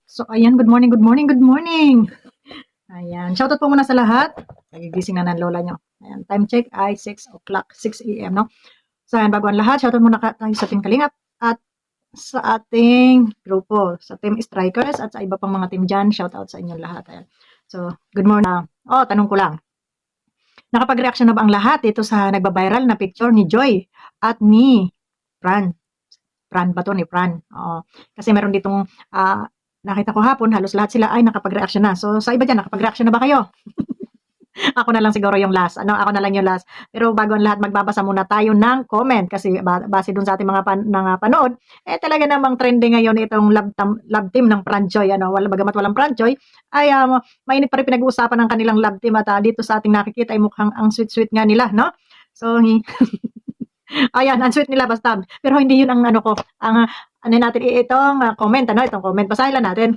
So, ayan, good morning, good morning, good morning. Ayan, shoutout po muna sa lahat. Nagigising na ng lola nyo. Ayan, time check ay 6 o'clock, 6 a.m., no? So, ayan, bago ang lahat, shoutout muna tayo sa Team Kalingap at sa ating grupo, sa Team Strikers at sa iba pang mga team dyan. Shoutout sa inyong lahat. Ayan. So, good morning. Tanong ko lang. Nakapag-reaction na ba ang lahat dito sa nagba-viral na picture ni Joy at ni Fran? Fran ba to? Ni Fran. Oo. Kasi meron ditong nakita ko hapon, halos lahat sila ay nakapag-reaction na. So, sa iba dyan, nakapag-reaction na ba kayo? Ako na lang siguro yung last. Ako na lang yung last. Pero bago ang lahat, magbabasa muna tayo ng comment kasi base dun sa ating mga panood, talaga namang trending ngayon itong love team ng Franjoy. Bagamat walang Franjoy, ay mainit pa rin pinag-uusapan ng kanilang love team at dito sa ating nakikita ay mukhang ang sweet-sweet nga nila, no? So, ayan, ang sweet nila basta. Pero hindi yun ang ano natin itong comment, itong comment. Basahin lang natin.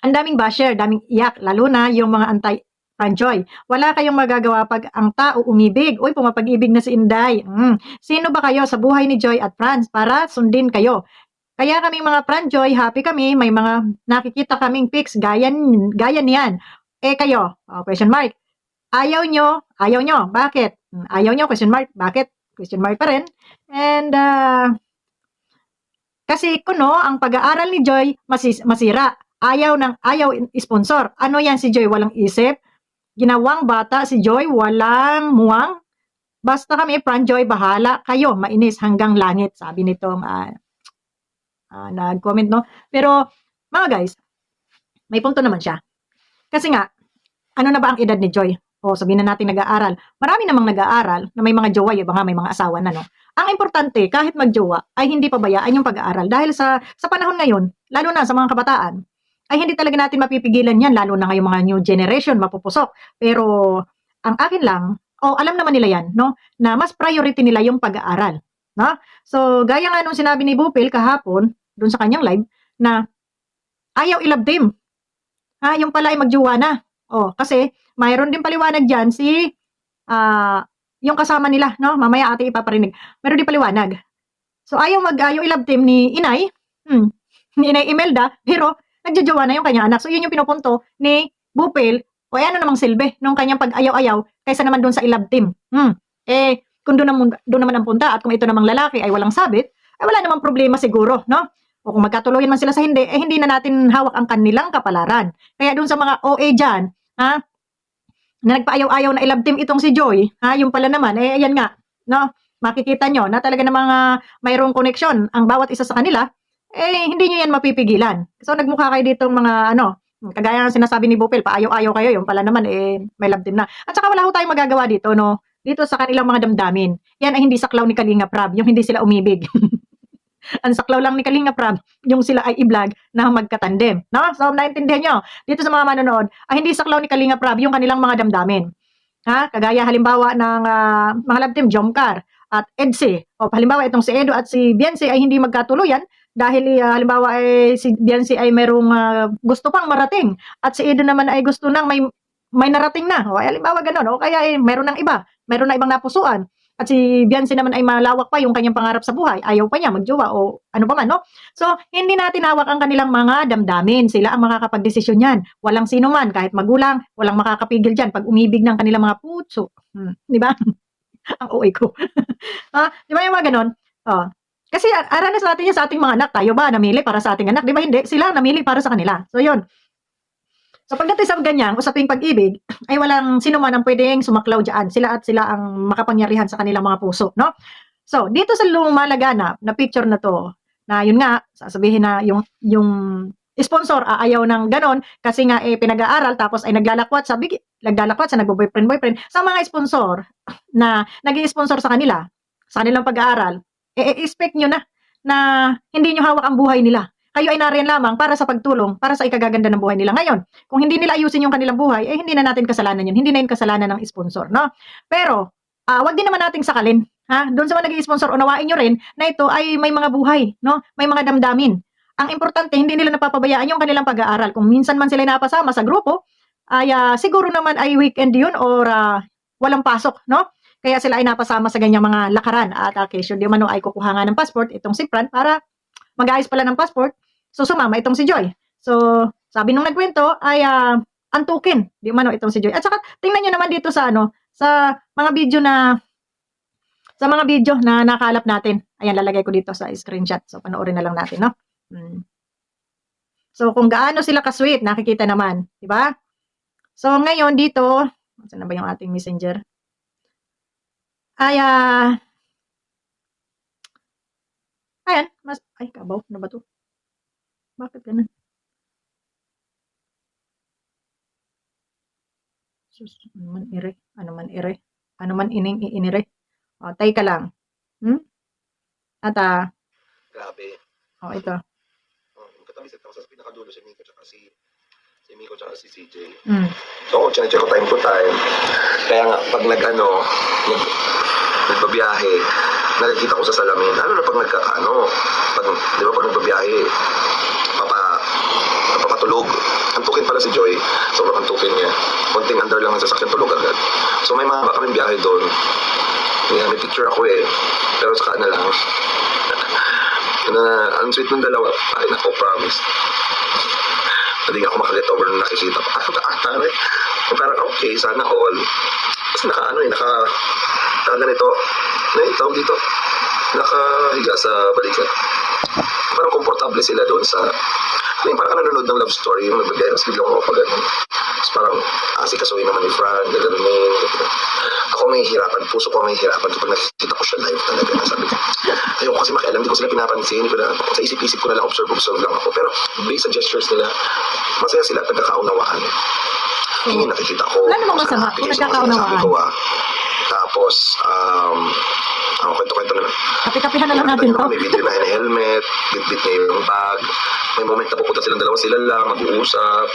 Ang daming basher, daming iyak, lalo na yung mga Franjoy. Wala kayong magagawa pag ang tao umibig. Uy, pumapag-ibig na si Inday. Sino ba kayo sa buhay ni Joy at Franz para sundin kayo? Kaya kaming mga Franjoy, happy kami. May mga nakikita kaming pics, gaya niyan. Kayo, question mark. Ayaw nyo, bakit? Ayaw nyo, question mark, bakit? Question mark pa rin. And, kasi kuno, ang pag-aaral ni Joy masira. Ayaw sponsor. Ano yan si Joy? Walang isip? Ginawang bata si Joy, walang muwang. Basta kami, Franjoy, bahala kayo, mainis hanggang langit, sabi nitong nag-comment, no? Pero, mga guys, may punto naman siya. Kasi nga, ano na ba ang edad ni Joy? Sabihin na natin nag-aaral. Marami namang nag-aaral na may mga jowa, yung mga may mga asawa na, no? Ang importante, kahit magjowa, ay hindi pabayaan yung pag-aaral. Dahil sa panahon ngayon, lalo na sa mga kabataan, ay hindi talaga natin mapipigilan yan, lalo na ngayong mga new generation, mapupusok. Pero, ang akin lang, alam naman nila yan, no? Na mas priority nila yung pag-aaral. No? So, gaya nga nung sinabi ni Bupil kahapon, dun sa kanyang live, na ayaw i-love team. Yung pala ay magjowa na. Kasi, mayroon din paliwanag dyan si, yung kasama nila, no? Mamaya ate ipaparinig. Meron din paliwanag. So, ayaw i-love team ni Inay, ni Inay Imelda, pero nagjojowa na yung kanyang anak. So, yun yung pinupunto ni Bupil, ano namang silbi nung kanyang pag-ayaw-ayaw kaysa naman doon sa i-love team. Kung doon naman ang punta at kung ito namang lalaki ay walang sabit, ay wala namang problema siguro, no? O kung magkatuloyan man sila sa hindi, hindi na natin hawak ang kanilang kapalaran. Kaya doon sa mga OA dyan, na nagpaayaw-ayaw na i-love team itong si Joy, yung pala naman, ayan nga, no? Makikita nyo na talaga namang mayroong koneksyon ang bawat isa sa kanila, hindi nyo yan mapipigilan. So, nagmukha kayo ditong mga, kagaya ng sinasabi ni Bupil, paayaw-ayaw kayo, yung pala naman, may love team na. At saka wala ho tayong magagawa dito, no? Dito sa kanilang mga damdamin. Yan ay hindi saklaw ni Kalinga Prab, yung hindi sila umibig. Ang saklaw lang ni Kalinga Prab, yung sila ay i-vlog na magkatandem. No? So, naintindihan nyo, dito sa mga manonood, ay hindi saklaw ni Kalinga Prab yung kanilang mga damdamin. Kagaya halimbawa ng mga love team, Jomcar at Edse. Halimbawa itong si Edo at si Biancy ay hindi magkatuluyan dahil halimbawa ay si Biancy ay merong gusto pang marating at si Edo naman ay gusto nang may narating na. Halimbawa ganun. Kaya meron ng iba, meron na ibang napusuan. At si Biancy naman ay malawak pa yung kanyang pangarap sa buhay. Ayaw pa niya magjowa o ano pa man, no? So, hindi natin hawak ang kanilang mga damdamin. Sila ang makakapagdesisyon yan. Walang sino man, kahit magulang, walang makakapigil dyan pag umibig ng kanilang mga puso. Di ba? Ang OA ko. Di ba yung mga ganon? Kasi aranas natin yan sa ating mga anak. Tayo ba namili para sa ating anak? Di ba hindi? Sila namili para sa kanila. So, yun. So pagdating sa ganyan, usaping pag-ibig, ay walang sino man ang pwedeng sumaklaw dyan. Sila ang makapangyarihan sa kanilang mga puso, no? So, dito sa lumalaganap na picture na to, na yun nga, sasabihin na yung sponsor ayaw ng ganon kasi nga pinag-aaral tapos ay naglalakwat sa nagbo-boyfriend sa mga sponsor na nag-i-sponsor sa kanila, sa kanilang pag-aaral, expect nyo na hindi nyo hawak ang buhay nila. Kayo ay nariyan lamang para sa pagtulong, para sa ikagaganda ng buhay nila. Ngayon, kung hindi nila ayusin yung kanilang buhay, hindi na natin kasalanan yun. Hindi na yun kasalanan ng sponsor, no? Pero, wag din naman nating sakalin. Doon sa mga nag-i-sponsor, unawain nyo rin na ito ay may mga buhay, no? May mga damdamin. Ang importante, hindi nila napapabayaan yung kanilang pag-aaral. Kung minsan man sila napasama sa grupo, ay siguro naman ay weekend yun or walang pasok, no? Kaya sila ay napasama sa ganyang mga lakaran at occasion. Di man ay kukuha nga ng passport itong si Fran para mag-ayos pala ng passport, so sumama itong si Joy. So, sabi nung nagkwento ay antukin, di umano itong si Joy. At saka tingnan niyo naman dito sa ano, sa mga video na nakalap natin. Ayan, lalagay ko dito sa screenshot. So, panoorin na lang natin, no? So, kung gaano sila ka-sweet, nakikita naman, di ba? So, ngayon dito, saan na ba yung ating messenger? Ay, ayan, ay, kabaw, ano ba to? Bakit ganun? Sus, ano man ining iinire. O, tay ka lang. At, Grabe. ito. Katabi ako sa pinakadulo si Miko tsaka si CJ. Mm. So ako, check ko time to time. Kaya nga, pag nagbabiyahe, nakikita ko sa salamin. Lalo na pag di ba pag nagbabiyahe, papatulog. Antukin pala si Joy. Sobrang antukin niya. Konting under lang ang sasakyan, tulog agad. So may mga kaming biyahe doon. May picture ako eh. Pero saka na lang. Ang sweet ng dalawa. Ay nako, promise. Hindi ako makaget over na nakikita ko. Tari. Parang okay, sana all. Kasi naka ganito. Tawag dito. Nakahiga sa balikat. Parang komportable sila doon sa parang nanonood ng love story, yung nagbigay, tapos biglang ako pa ganun. Tapos parang asikasuhin naman ni Fran, gaganunin. Ako may hirapan, puso ko may hirapan kapag nakikita ko siya live talaga. Sabi ko, ayoko kasi makialam, hindi ko sila pinapansin, sa isip-isip ko na lang, observe lang ako. Pero based sa gestures nila, masaya sila at nagkakaunawaan. Hindi nakikita ko. Wala namang masama kung nagkakaunawaan. Tapos, kwento-kwento na lang. Kapi-kapihan na lang natin to. May video na helmet, bit-bit na yung bag. May moment na pupunta silang dalawa sila lang, mag-uusap,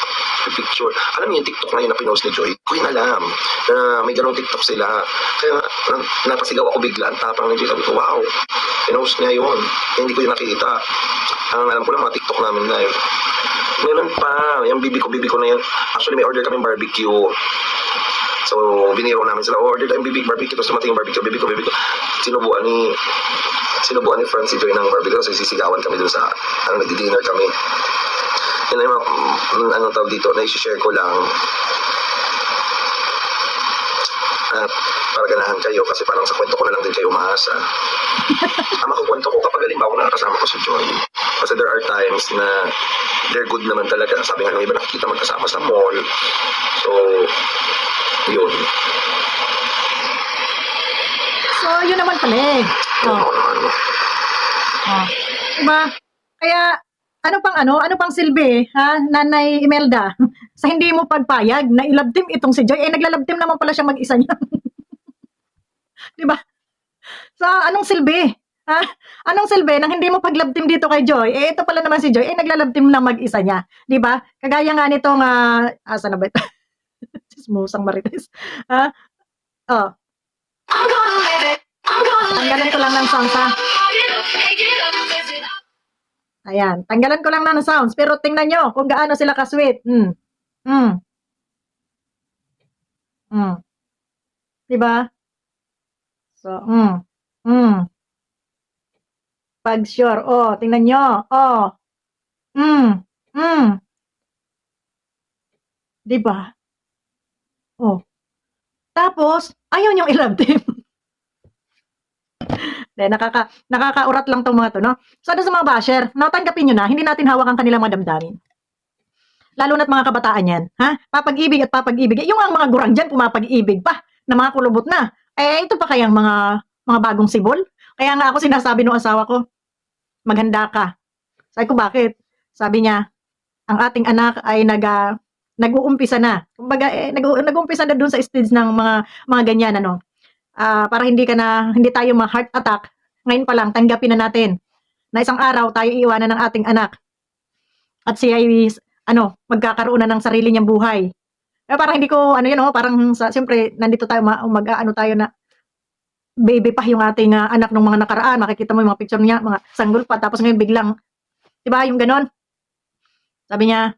picture. Alam niyo yung TikTok na yun na pinost ni Joy? Ko yun alam na may ganong TikTok sila. Kaya napasigaw ako bigla, ang tapang ni Joy. Sabi ko, wow, pinost niya yun. Hindi ko yun nakita. Ang alam ko lang mga TikTok namin na yun. Meron pa, yung bibi ko na yun. Actually, may order kami barbecue. So, biniro namin sila, order tayong barbecue. Tapos dumating yung barbecue, bibi ko. Sinubuan ni Francis Joy ng barbecue. So, sisigawan kami dun sa, nagdi-dinner kami. Yun na yung tawag dito, na-share ko lang. At para ganahan kayo, kasi parang sa kwento ko na lang din kayo umaasa. Ang makukwento ko kapag halimbawa nakakasama ko si Joy. Kasi there are times na they're good naman talaga. Sabi nga ng iba, nakikita magkasama sa mall. So, yun. So, yun naman pala eh. Diba? Kaya, ano pang silbi, ha? Nanay Imelda, sa hindi mo pagpayag na ilabtim itong si Joy, naglalabtim naman pala siya mag-isa niya. Diba? Sa anong silbi? Ha? Anong silbi nang hindi mo paglabtim dito kay Joy? Ito pala naman si Joy, naglalabtim na mag-isa niya. Diba? Kagaya nga nitong, asa na ba ito? Sismusang marites. Ha? Oh. Tanggalan ko lang ng sounds, ha? Ayan, tanggalan ko lang ng sounds. Pero tingnan nyo kung gaano sila ka-sweet. Diba? So, Pag sure, tingnan nyo. Diba? Tapos, ayaw niyong i-love team. Nakakaurat lang tong mga to, no? So, sa mga basher, natanggapin nyo na, hindi natin hawak ang kanilang mga damdamin. Lalo na't mga kabataan yan, ha? Papag-ibig. Yung ang mga gurang dyan, pumapag-ibig pa, na mga kulubot na. Ito pa kayang mga bagong sibol? Kaya nga ako sinasabi ng asawa ko, maghanda ka. Sabi ko, bakit? Sabi niya, ang ating anak ay nag-uumpisa na. Kumbaga, nag-uumpisa na dun sa stage ng mga ganyan, ano. Para hindi tayo ma-heart attack, ngayon pa lang, tanggapin na natin na isang araw tayo iiwanan ng ating anak. At siya ay, magkakaroon na ng sarili niyang buhay. Parang hindi ko, parang siyempre, nandito tayo, tayo na, baby pa yung ating anak ng mga nakaraan. Makikita mo yung mga picture niya, mga sanggol pa. Tapos ngayon biglang, diba, yung ganon. Sabi niya,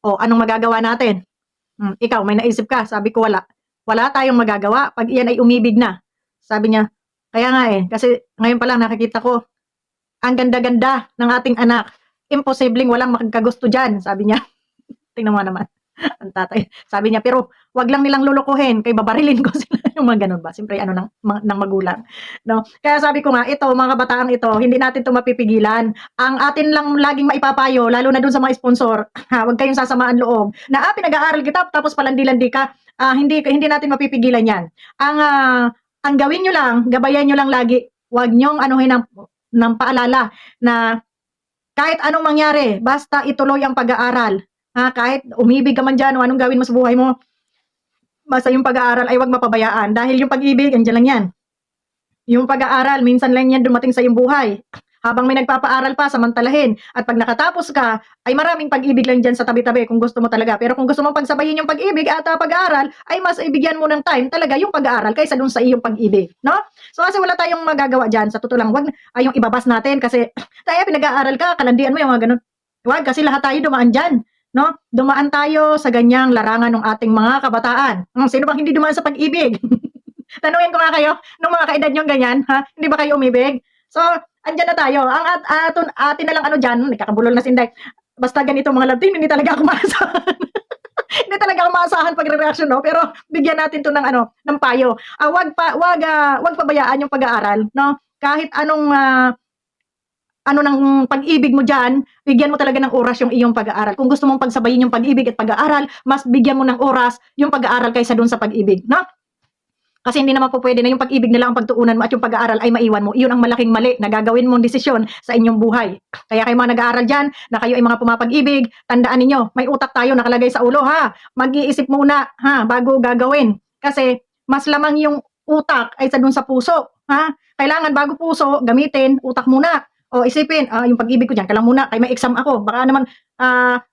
anong magagawa natin? Ikaw, may naisip ka? Sabi ko, wala. Wala tayong magagawa pag iyan ay umibig na. Sabi niya, kaya nga kasi ngayon pa lang nakikita ko, ang ganda-ganda ng ating anak. imposibleng walang makakagusto dyan, sabi niya. Tingnan mo naman, ang tatay. Sabi niya, pero wag lang nilang lulukuhin, kay babarilin ko sila. Yung mga ganun ba? Siyempre, ano ng magulang. No? Kaya sabi ko nga, ito, mga kabataang ito, hindi natin ito mapipigilan. Ang atin lang laging maipapayo, lalo na dun sa mga sponsor, ha, wag kayong sasamaan loob, na pinag-aaral kita, tapos palandi-landi ka, hindi natin mapipigilan yan. Ang gawin nyo lang, gabayan nyo lang lagi, wag nyong anuhin ng paalala na kahit anong mangyari, basta ituloy ang pag-aaral. Kahit umibig ka man dyan o anong gawin mo sa buhay mo, basta yung pag-aaral ay wag mapabayaan. Dahil yung pag-ibig, andyan lang yan. Yung pag-aaral, minsan lang yan dumating sa iyong buhay. Habang may nagpapaaral pa, samantalahin. At pag nakatapos ka, ay maraming pag-ibig lang dyan sa tabi-tabi kung gusto mo talaga. Pero kung gusto mo pagsabayin yung pag-ibig at pag-aaral, ay mas ibigyan mo ng time talaga yung pag-aaral kaysa dun sa iyong pag-ibig. No? So kasi wala tayong magagawa dyan. Sa totoo lang, wag yung ibabas natin kasi tayo pinag-aaral ka, kalandian mo yung mga ganun. Wag kasi lahat tayo dumaan dyan. No? Dumaan tayo sa ganyang larangan ng ating mga kabataan. Sino bang hindi dumaan sa pag-ibig? Tanungin ko nga kayo, nung mga kaedad nyo ganyan, hindi ba kayo umibig? So, andyan na tayo. Ang atin na lang ano dyan, nagkakabulol na sinday. Basta ganito mga love team, hindi talaga ako maasahan. Hindi talaga ako maasahan pag-reaction, no? Pero bigyan natin to ng payo. Wag pabayaan yung pag-aaral, no? Kahit anong ng pag-ibig mo dyan, bigyan mo talaga ng oras yung iyong pag-aaral. Kung gusto mong pagsabayin yung pag-ibig at pag-aaral, mas bigyan mo ng oras yung pag-aaral kaysa dun sa pag-ibig, no? Kasi hindi naman po pwede na yung pag-ibig na lang ang pagtuunan mo at yung pag-aaral ay maiwan mo. Iyon ang malaking mali na gagawin mong desisyon sa inyong buhay. Kaya kayo mga nag-aaral dyan, na kayo ay mga pumapag-ibig, tandaan ninyo, may utak tayo nakalagay sa ulo, ha? Mag-iisip muna, ha? Bago gagawin. Kasi mas lamang yung utak ay sa dun sa puso, ha? Kailangan bago puso, gamitin, utak muna. O isipin, yung pag-ibig ko dyan, kailangan muna, kaya may exam ako. Baka naman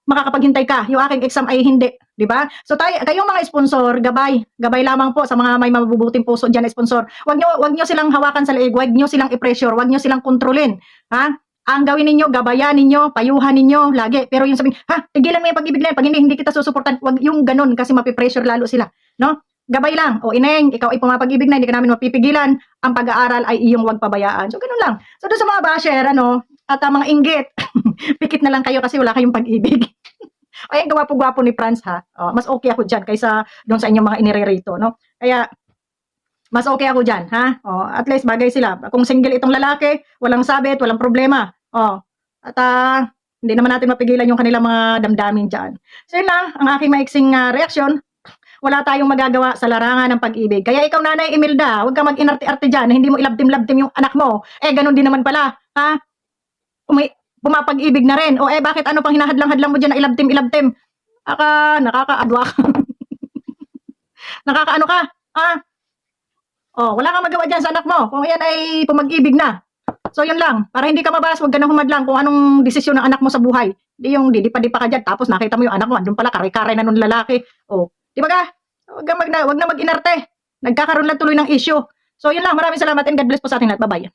makakapaghintay ka, yung aking exam ay hindi. Di ba? So kayong mga sponsor, gabay lamang po sa mga may mabubuting puso diyan na sponsor. Wag niyo silang hawakan sa leeg, wag niyo silang i-pressure, wag niyo silang kontrolin. Ang gawin ninyo, gabayan ninyo, payuhan ninyo lagi. Pero yung sabihin, tigilan mo yung pag-ibig na yan, pag hindi kita susuportan, wag yung ganun kasi mapipressure lalo sila, no? Gabay lang. O ineng, ikaw ay pumapag-ibig na, hindi ka namin mapipigilan. Ang pag-aaral ay iyong wag pabayaan. So ganun lang. So doon sa mga basher, at mga inggit, pikit na lang kayo kasi wala kayong pag-ibig. Ay, ang gwapo-gwapo ni Franz, ha? Mas okay ako dyan kaysa doon sa inyong mga inirerito, no? Kaya, mas okay ako dyan, ha? At least bagay sila. Kung single itong lalaki, walang sabit, walang problema. At hindi naman natin mapigilan yung kanilang mga damdamin dyan. So yun lang, ang aking maiksing reaksyon. Wala tayong magagawa sa larangan ng pag-ibig. Kaya ikaw, Nanay Imelda, huwag ka mag-inarte-arte dyan, hindi mo ilabdim-labdim yung anak mo. Ganun din naman pala, ha? Pumapag-ibig na rin. Bakit ano pang hinahadlang-hadlang mo dyan na ilabtim-ilabtim? Nakakaadwa ka. Nakakaano ka? Wala kang magawa dyan sa anak mo. Kung yan ay pumag-ibig na. So, yun lang. Para hindi ka mabas, huwag ka na humadlang kung anong desisyon ng anak mo sa buhay. Di yung didipa-dipa ka dyan, tapos nakita mo yung anak mo, andun pala, karay-karay na nung lalaki. Di ba ka? Huwag na mag-inarte. Nagkakaroon lang tuloy ng issue. So, yun lang. Maraming salamat and God bless po sa ating lahat. Bye-bye.